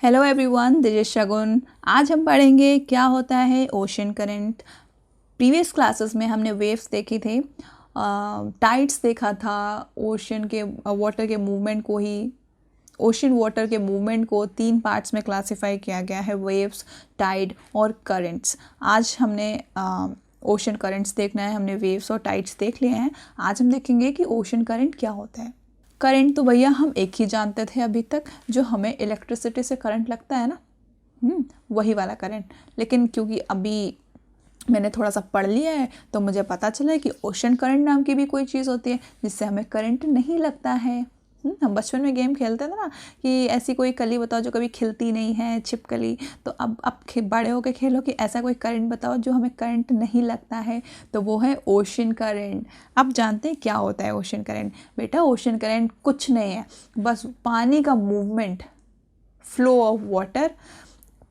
Hello everyone, this is शगुन। आज हम पढ़ेंगे क्या होता है ओशन करंट। प्रीवियस क्लासेस में हमने वेव्स देखी थी, टाइड्स देखा था, ओशन के वाटर के मूवमेंट को ही ओशन वाटर के मूवमेंट को 3 पार्ट्स में क्लासिफाई किया गया है, वेव्स, टाइड और करंट्स। आज हमने ओशन करंट्स देखना है, हमने वेव्स और टाइड्स देख लिए हैं। आज हम देखेंगे कि ओशन करंट क्या होता है। करंट तो भैया हम एक ही जानते थे अभी तक, जो हमें इलेक्ट्रिसिटी से करंट लगता है ना, वही वाला करंट। लेकिन क्योंकि अभी मैंने थोड़ा सा पढ़ लिया है तो मुझे पता चला है कि ओशन करंट नाम की भी कोई चीज़ होती है जिससे हमें करंट नहीं लगता है। हम बचपन में गेम खेलते थे ना कि ऐसी कोई कली बताओ जो कभी खिलती नहीं है, छिपकली। तो अब बड़े होकर खेलो कि ऐसा कोई करंट बताओ जो हमें करंट नहीं लगता है, तो वो है ओशन करंट। अब जानते हैं क्या होता है ओशन करंट। बेटा ओशन करंट कुछ नहीं है, बस पानी का movement, flow of water,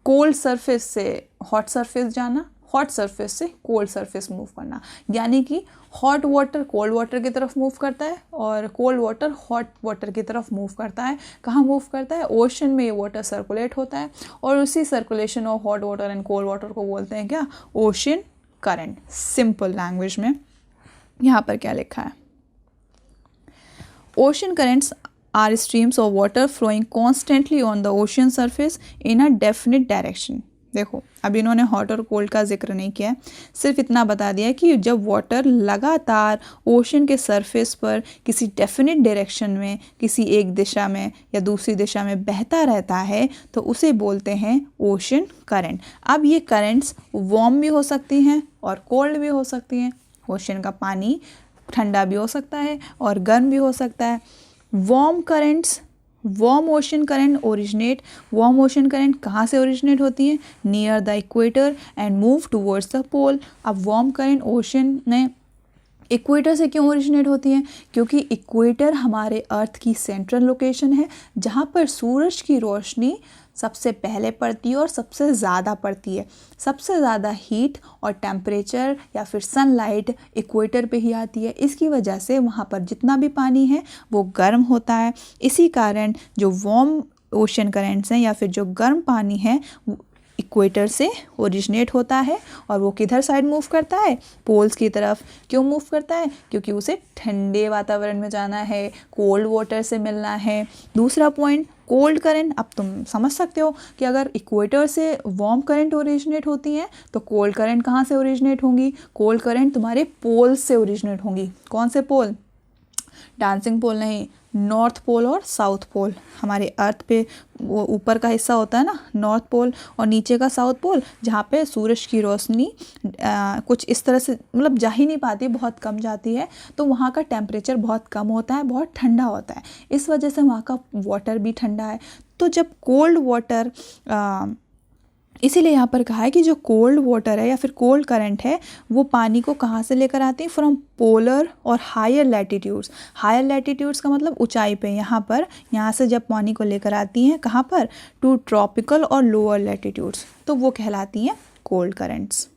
cold surface से हॉट सरफेस जाना, हॉट सरफेस से कोल्ड सरफेस मूव करना। यानी कि हॉट वाटर कोल्ड वाटर की तरफ मूव करता है और कोल्ड वाटर हॉट वाटर की तरफ मूव करता है। कहाँ मूव करता है? ओशन में ये वाटर सर्कुलेट होता है और उसी circulation of hot water and cold water को बोलते हैं क्या? Ocean current. सिंपल लैंग्वेज में यहाँ पर क्या लिखा है? Ocean currents are streams of water flowing constantly on the ocean surface in a definite direction। देखो, अब इन्होंने हॉट और कोल्ड का जिक्र नहीं किया है, सिर्फ इतना बता दिया कि जब वाटर लगातार ओशन के सरफेस पर किसी डेफिनेट डायरेक्शन में, किसी एक दिशा में या दूसरी दिशा में बहता रहता है तो उसे बोलते हैं ओशन करंट। अब ये करंट्स वार्म भी हो सकती हैं और कोल्ड भी हो सकती हैं। ओशन का पानी ठंडा भी हो सकता है और गर्म भी हो सकता है। Warm currents, warm ocean current originate, warm ocean current कहाँ से ओरिजिनेट होती हैं? Near the equator and move towards the pole. अब वार्म करंट ओशन में इक्वेटर से क्यों ओरिजिनेट होती हैं? क्योंकि इक्वेटर हमारे अर्थ की सेंट्रल लोकेशन है जहाँ पर सूरज की रोशनी सबसे पहले पड़ती है और सबसे ज़्यादा पड़ती है। सबसे ज़्यादा हीट और टेम्परेचर या फिर सनलाइट इक्वेटर पे ही आती है। इसकी वजह से वहाँ पर जितना भी पानी है वो गर्म होता है। इसी कारण जो वार्म ओशन करंट्स हैं या फिर जो गर्म पानी है इक्वेटर से ओरिजिनेट होता है और वो किधर साइड मूव करता है? पोल्स की तरफ। क्यों मूव करता है? क्योंकि उसे ठंडे वातावरण में जाना है, कोल्ड वाटर से मिलना है। दूसरा पॉइंट, कोल्ड करंट। अब तुम समझ सकते हो कि अगर इक्वेटर से वार्म करंट ओरिजिनेट होती हैं तो कोल्ड करंट कहाँ से ओरिजिनेट होंगी? कोल्ड करंट तुम्हारे पोल्स से ओरिजिनेट होंगी। कौन से पोल? डांसिंग पोल नहीं, नॉर्थ पोल और साउथ पोल। हमारे अर्थ पे वो ऊपर का हिस्सा होता है ना नॉर्थ पोल, और नीचे का साउथ पोल, जहाँ पे सूरज की रोशनी कुछ इस तरह से मतलब जा ही नहीं पाती, बहुत कम जाती है। तो वहाँ का टेम्परेचर बहुत कम होता है, बहुत ठंडा होता है। इस वजह से वहाँ का वाटर भी ठंडा है। तो जब कोल्ड वाटर इसीलिए यहाँ पर कहा है कि जो कोल्ड वाटर है या फिर कोल्ड करंट है वो पानी को कहाँ से लेकर आती है? फ्रॉम पोलर और हायर लैटिट्यूड्स। हायर लैटिट्यूड्स का मतलब ऊंचाई पे। यहाँ से जब पानी को लेकर आती हैं कहाँ पर? टू ट्रॉपिकल और लोअर लैटिट्यूड्स, तो वो कहलाती हैं कोल्ड करंट्स।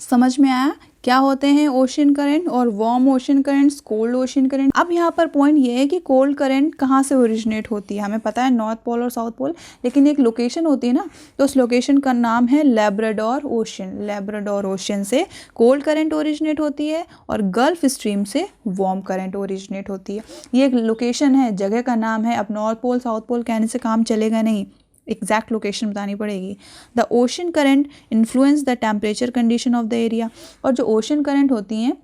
समझ में आया क्या होते हैं ओशन करंट और warm ocean currents, cold ocean current? अब यहाँ पर पॉइंट ये है कि कोल्ड करंट कहाँ से ओरिजिनेट होती है। हमें पता है नॉर्थ पोल और साउथ पोल, लेकिन एक लोकेशन होती है ना, तो उस लोकेशन का नाम है लैब्राडोर ओशन। लैब्राडोर ओशन से कोल्ड करंट ओरिजिनेट होती है और गल्फ स्ट्रीम से वार्म करंट ओरिजिनेट होती है। ये एक लोकेशन है, जगह का नाम है। अब नॉर्थ पोल साउथ पोल कहने से काम चलेगा नहीं, एग्जैक्ट लोकेशन बतानी पड़ेगी। The ocean current influence the temperature condition of the area. और जो ओशन करंट होती हैं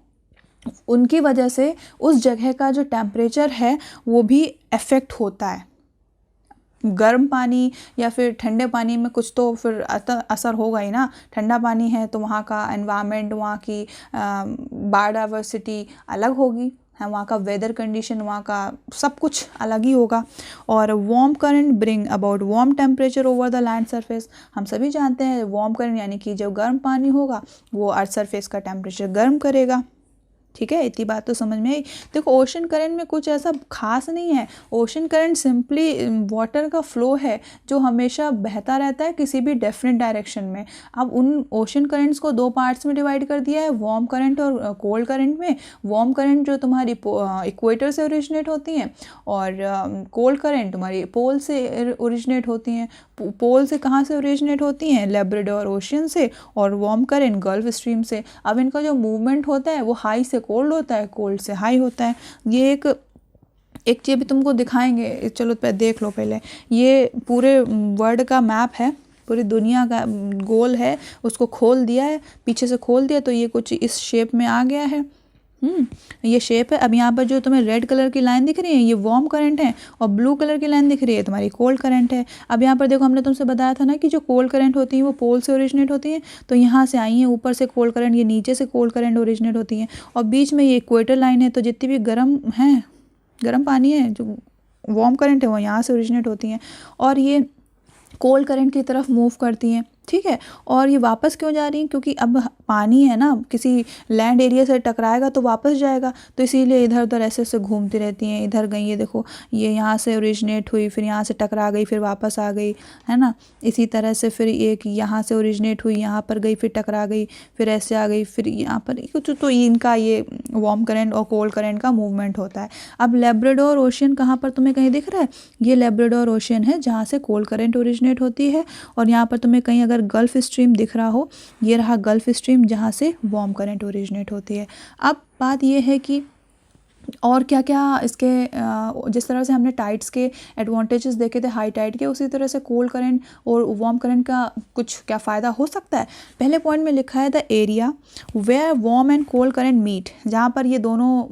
उनकी वजह से उस जगह का जो टेम्परेचर है वो भी अफेक्ट होता है। गर्म पानी या फिर ठंडे पानी में कुछ तो फिर असर होगा ही ना। ठंडा पानी है तो वहाँ का एनवायरनमेंट, वहाँ की बायोडाइवर्सिटी अलग होगी है, वहाँ का वेदर कंडीशन, वहाँ का सब कुछ अलग ही होगा। और warm current bring about warm temperature over the land surface. हम सभी जानते हैं वार्म करंट यानी कि जब गर्म पानी होगा वो अर्थ सरफेस का टेम्परेचर गर्म करेगा। ठीक है, इतनी बात तो समझ में आई। देखो ओशन करंट में कुछ ऐसा खास नहीं है। ओशन करंट सिंपली वाटर का फ्लो है जो हमेशा बहता रहता है किसी भी डेफिनेट डायरेक्शन में। अब उन ओशन करंट्स को दो पार्ट्स में डिवाइड कर दिया है, वार्म करंट और कोल्ड करंट में। वार्म करंट जो तुम्हारी इक्वेटर से ओरिजिनेट होती हैं और कोल्ड करंट तुम्हारी पोल से ओरिजिनेट होती हैं। पोल से कहाँ से ओरिजिनेट होती हैं? लेब्राडोर ओशियन से, और वार्म करंट गल्फ स्ट्रीम से। अब इनका जो मूवमेंट होता है वो हाई से कोल्ड होता है, कोल्ड से हाई होता है। ये एक चीज़ भी तुमको दिखाएंगे, चलो देख लो पहले। ये पूरे वर्ल्ड का मैप है, पूरी दुनिया का गोल है, उसको खोल दिया है, पीछे से खोल दिया तो ये कुछ इस शेप में आ गया है। ये शेप है। अब यहाँ पर जो तुम्हें रेड कलर की लाइन दिख रही है ये वार्म करंट है, और ब्लू कलर की लाइन दिख रही है तुम्हारी कोल्ड करंट है। अब यहाँ पर देखो, हमने तुमसे बताया था ना कि जो कोल्ड करंट होती है वो पोल से ओरिजिनेट होती है, तो यहाँ से आई हैं ऊपर से कोल्ड करंट, ये नीचे से कोल्ड करंट ओरिजिनेट होती है, और बीच में ये इक्वेटर लाइन है। तो जितनी भी गर्म पानी है, जो वार्म करंट है वो यहाँ से ओरिजिनेट होती हैं, और ये कोल्ड करंट की तरफ मूव करती हैं, ठीक है। और ये वापस क्यों जा रही हैं? क्योंकि अब पानी है ना, किसी लैंड एरिया से टकराएगा तो वापस जाएगा, तो इसीलिए इधर उधर ऐसे ऐसे घूमती रहती हैं। इधर गई, ये देखो, ये यहाँ से ओरिजिनेट हुई, फिर यहाँ से टकरा गई, फिर वापस आ गई, है ना। इसी तरह से फिर एक यहाँ से ओरिजिनेट हुई, यहाँ पर गई, फिर टकरा गई, फिर ऐसे आ गई, फिर यहाँ पर कुछ। तो इनका ये वार्म करंट और कोल्ड करंट का मूवमेंट होता है। अब लेब्राडोर ओशियन कहाँ पर तुम्हें कहीं दिख रहा है? ये लेब्राडोर ओशियन है जहाँ से कोल्ड करंट ओरिजिनेट होती है, और यहाँ पर तुम्हें कहीं अगर गल्फ स्ट्रीम दिख रहा हो, ये रहा गल्फ स्ट्रीम जहाँ से वार्म करंट ओरिजिनेट होती है। अब बात ये है कि और क्या क्या इसके जिस तरह से हमने टाइड्स के एडवांटेजेस देखे थे हाई टाइड के, उसी तरह से कोल्ड करंट और वार्म करंट का कुछ क्या फ़ायदा हो सकता है। पहले पॉइंट में लिखा है the area where warm and cold current meet, जहाँ पर ये दोनों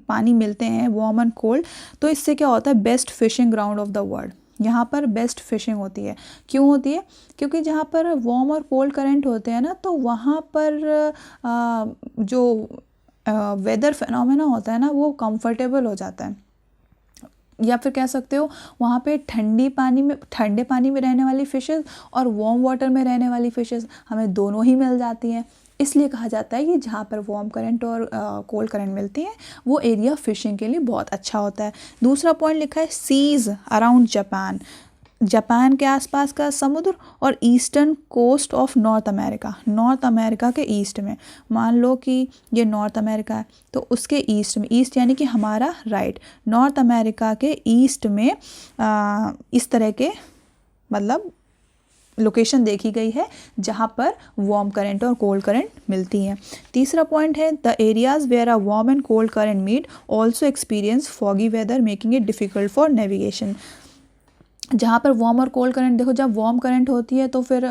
पानी मिलते हैं, वार्म एंड कोल्ड, तो इससे क्या होता है? Best fishing ground of the world. यहाँ पर बेस्ट फिशिंग होती है। क्यों होती है? क्योंकि जहाँ पर वार्म और कोल्ड करंट होते हैं ना, तो वहाँ पर जो वेदर फिनोमेना होता है ना, वो कंफर्टेबल हो जाता है। या फिर कह सकते हो वहाँ पे ठंडे पानी में रहने वाली फ़िशेज़ और वार्म वाटर में रहने वाली फ़िशेज़ हमें दोनों ही मिल जाती हैं। इसलिए कहा जाता है कि जहाँ पर वार्म करंट और कोल्ड करंट मिलती हैं वो एरिया फ़िशिंग के लिए बहुत अच्छा होता है। दूसरा पॉइंट लिखा है सीज़ अराउंड जापान, जापान के आसपास का समुद्र, और eastern coast of North America, North America के ईस्ट में। मान लो कि ये नॉर्थ अमेरिका है, तो उसके ईस्ट में, ईस्ट यानी कि हमारा राइट, नॉर्थ अमेरिका के ईस्ट में इस तरह के मतलब लोकेशन देखी गई है जहाँ पर वार्म करंट और कोल्ड करंट मिलती हैं। तीसरा पॉइंट है the areas where a warm and cold current meet also experience foggy weather making it difficult for navigation. जहाँ पर वार्म और कोल्ड करंट, देखो जब वार्म करंट होती है तो फिर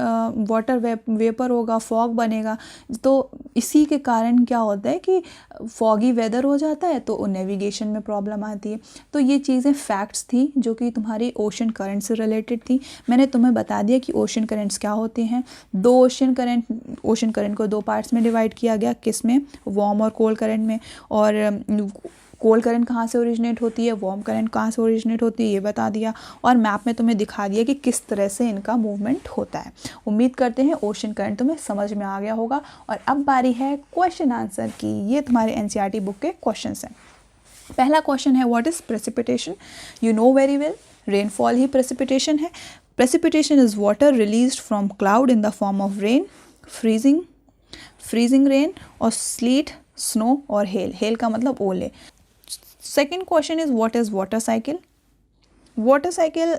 वाटर वेपर होगा, फॉग बनेगा, तो इसी के कारण क्या होता है कि फॉगी वेदर हो जाता है, तो नेविगेशन में प्रॉब्लम आती है। तो ये चीज़ें फैक्ट्स थी जो कि तुम्हारी ओशन करंट से रिलेटेड थी। मैंने तुम्हें बता दिया कि ओशन करंट्स क्या होते हैं। दो ओशन करंट को दो पार्ट्स में डिवाइड किया गया, किस में? वार्म और कोल्ड करंट में। और कोल्ड करंट कहाँ से ओरिजिनेट होती है, वार्म करंट कहाँ से ओरिजिनेट होती है, ये बता दिया, और मैप में तुम्हें दिखा दिया कि किस तरह से इनका मूवमेंट होता है। उम्मीद करते हैं ओशन करंट तुम्हें समझ में आ गया होगा। और अब बारी है क्वेश्चन आंसर की। ये तुम्हारे एनसीईआरटी बुक के क्वेश्चंस हैं। पहला क्वेश्चन है what is precipitation? You know very well, rainfall ही प्रेसिपिटेशन है। Precipitation is water released from cloud in the form of rain, freezing rain, और स्लीट, स्नो, और हेल का मतलब ओले। Second question is what is water cycle? Water cycle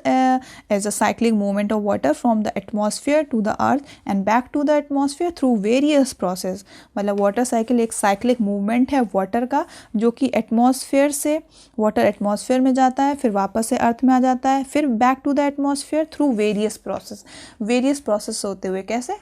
is a cyclic movement of water from the atmosphere to the earth and back to the atmosphere through various process। मतलब water cycle एक cyclic movement है water का, जो कि atmosphere से, water atmosphere में जाता है, फिर वापस से अर्थ में आ जाता है, फिर back to the atmosphere through various process होते हुए। कैसे?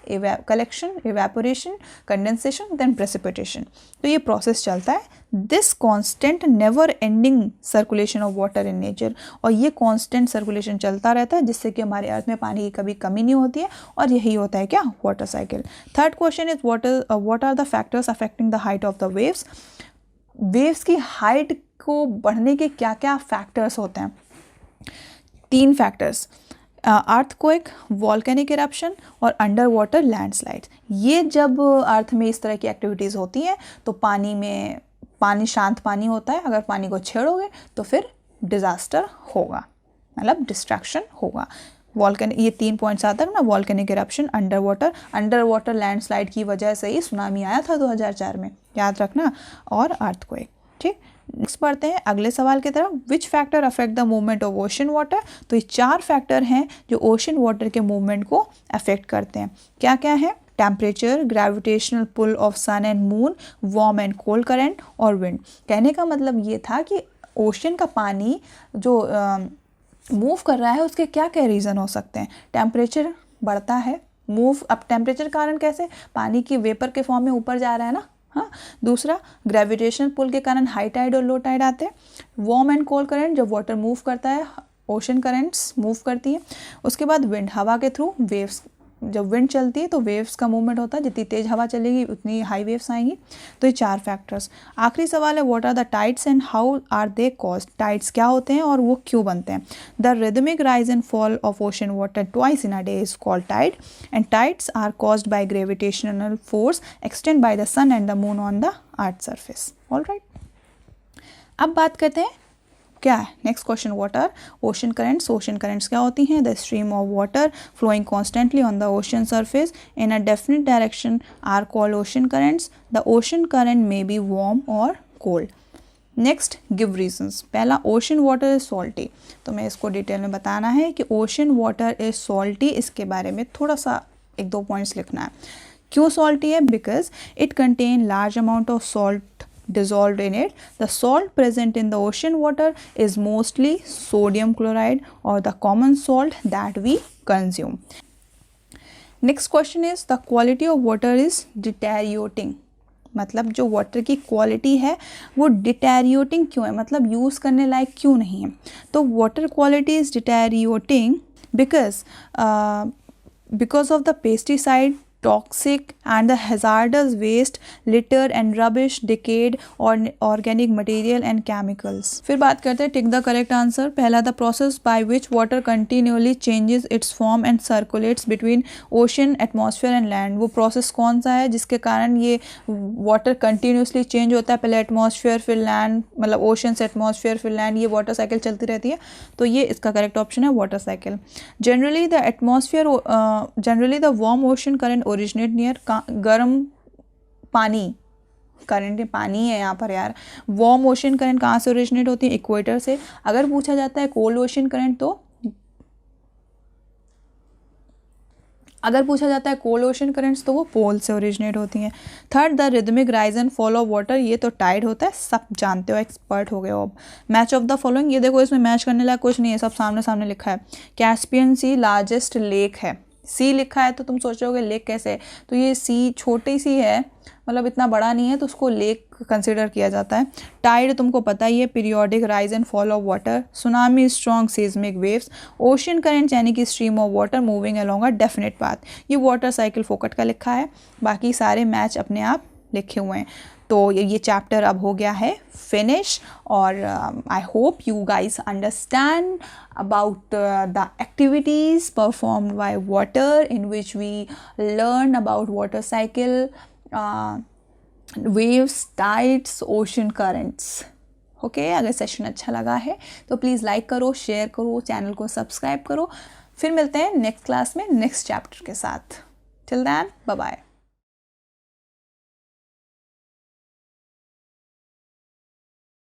Collection, evaporation, condensation, then precipitation. तो ये प्रोसेस चलता है। This constant never ending circulation of water in nature, और ये कॉन्स्टेंट सर्कुलेशन चलता रहता है जिससे कि हमारे अर्थ में पानी की कभी कमी नहीं होती है, और यही होता है क्या? Water cycle. Third question is what are the factors affecting the height of the waves? Waves की हाइट को बढ़ने के क्या क्या फैक्टर्स होते हैं? 3 फैक्टर्स, अर्थक्वेक, वॉल्केनिक इरप्शन, और अंडर वाटर लैंडस्लाइड्स। ये जब अर्थ में इस तरह की एक्टिविटीज़ होती हैं तो पानी में पानी शांत पानी होता है, अगर पानी को छेड़ोगे तो फिर डिज़ास्टर होगा, मतलब डिस्ट्रैक्शन होगा। वॉल्केनिक, ये 3 पॉइंट्स आता है ना, volcanic eruption, under water landslide की वजह से ही सुनामी आया था 2004 में, याद रखना, और अर्थक्वेक। ठीक, नेक्स्ट बढ़ते हैं अगले सवाल की तरफ। Which factor affect the movement of ocean water? तो ये 4 फैक्टर हैं जो ओशन वाटर के मूवमेंट को अफेक्ट करते हैं। क्या क्या है? Temperature, gravitational pull of sun and moon, warm and cold current और विंड। कहने का मतलब ये था कि ओशन का पानी जो मूव कर रहा है उसके क्या क्या रीज़न हो सकते हैं। टेम्परेचर बढ़ता है, मूव, अब टेम्परेचर कारण कैसे? पानी की वेपर के फॉर्म में ऊपर जा रहा है ना, हाँ। दूसरा, ग्रेविटेशनल पुल के कारण हाई टाइड और लो टाइड आते हैं। वार्म एंड कोल्ड करंट, जब वाटर मूव करता है, ओशन करंट्स मूव करती है। उसके बाद विंड, हवा के थ्रू वेव्स, जब विंड चलती है तो वेव्स का मूवमेंट होता है, जितनी तेज़ हवा चलेगी उतनी हाई वेव्स आएंगी। तो ये 4 फैक्टर्स। आखिरी सवाल है, what are the tides and how are they caused? Tides क्या होते हैं और वो क्यों बनते हैं? The rhythmic rise and fall of ocean water twice in a day is called tide, and tides are caused by gravitational force extend by the sun and the moon on the earth surface. Alright, अब बात करते हैं क्या है next question, what are ocean currents? Ocean currents क्या होती हैं? The stream of water flowing constantly on the ocean surface in a definite direction are called ocean currents. The ocean current may be warm और cold. Next, give reasons. पहला, ocean water is salty. तो मैं इसको detail में बताना है कि ocean water is salty, इसके बारे में थोड़ा सा 1-2 पॉइंट्स लिखना है। क्यों सॉल्टी है? Because it contain large amount of salt dissolved in it. The salt present in the ocean water is mostly sodium chloride or the common salt that we consume. Next question is, the quality of water is deteriorating. मतलब जो water की quality है वो डिटेरियोटिंग क्यों है, मतलब use करने लायक क्यों नहीं है? तो water quality is deteriorating because of the pesticide, toxic and the hazardous waste, litter and rubbish, decayed or organic material and chemicals. फिर बात करते हैं टिक द करेक्ट आंसर। पहला, the process by which water continually changes it's form and circulates between ocean, atmosphere and land. वो process कौन सा है जिसके कारण ये वाटर कंटिन्यूसली चेंज होता है? पहले एटमॉस्फेयर फिर लैंड, मतलब ओशन से एटमॉस्फेयर फिर लैंड, ये वाटर साइकिल चलती रहती है। तो ये इसका करेक्ट ऑप्शन है, water cycle. Generally the warm ocean current originate near, गर्म पानी, करंट पानी है यहाँ पर यार। वार्म ओशन करंट कहाँ से ओरिजिनेट होती है? इक्वेटर से। अगर पूछा जाता है कोल्ड ओशन करंट तो कोल्ड ओशन करंट्स तो वो पोल से ओरिजिनेट होती हैं। Third, the rhythmic rise and fall of water, ये तो टाइड होता है, सब जानते हो, एक्सपर्ट हो गए हो अब। मैच ऑफ द फॉलोइंग, ये देखो इसमें मैच करने लायक कुछ नहीं है, सब सामने सामने लिखा है। कैस्पियन सी लार्जेस्ट लेक है, सी लिखा है तो तुम सोचोगे लेक कैसे है? तो ये सी छोटी सी है, मतलब इतना बड़ा नहीं है, तो उसको लेक कंसिडर किया जाता है। टाइड तुमको पता ही है, periodic rise and fall of water. Tsunami, strong seismic waves. Ocean current यानी कि stream of water moving along a definite path. ये वाटर साइकिल फोकट का लिखा है, बाकी सारे मैच अपने आप लिखे हुए हैं। तो ये चैप्टर अब हो गया है फिनिश, और I hope you guys understand about the activities performed by water, in which we learn about water cycle, waves, tides, ocean currents. Okay, अगर सेशन अच्छा लगा है तो प्लीज़ लाइक करो, शेयर करो, चैनल को सब्सक्राइब करो। फिर मिलते हैं नेक्स्ट क्लास में नेक्स्ट चैप्टर के साथ। Till then, bye bye.